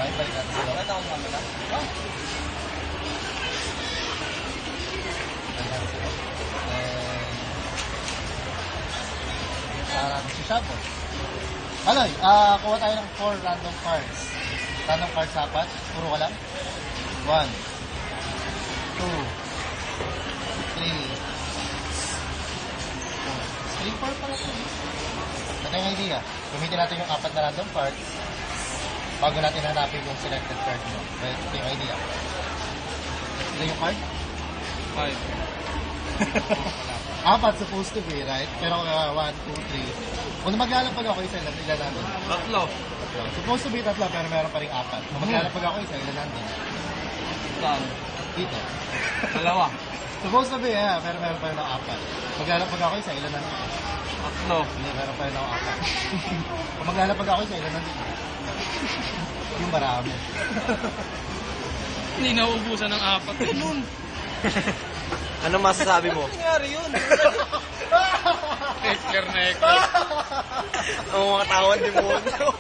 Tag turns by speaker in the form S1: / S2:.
S1: Okay, balik natin sila.
S2: Bakit ako mamala?
S1: Natin si Shuffle. Aloy, kuha tayo ng 4 random cards. Random cards apat. Puro ka lang. 1, 2, 3, 4 pala ito. Ito yung idea. Gamitin natin yung apat na random cards bago natin hanapin yung selected card mo. Ito yung idea. Ito yung card?
S2: 5.
S1: Apat supposed to be, right? Pero 1, 2, 3. Kung maglalapag ako isa, ilan natin?
S2: Tatlo.
S1: Supposed to be tatlo, pero meron pa rin apat. Kung maglalapag ako isa, ilan natin?
S2: Saan?
S1: Dito.
S2: Dalawa.
S1: Supposed to be, pero meron pa rin ako apat. Maglalapag ako isa, ilan natin?
S2: Tatlo.
S1: Hindi, meron pa rin ako apat. Kung maglalapag ako isa, ilan natin? Yung marami.
S3: Hindi nauubusan ng apat.
S2: Ganun.
S4: Ano masasabi mo?
S2: Ano nangyari yun?
S3: Ekler na ekler.
S4: Ang mga tawan demonyo.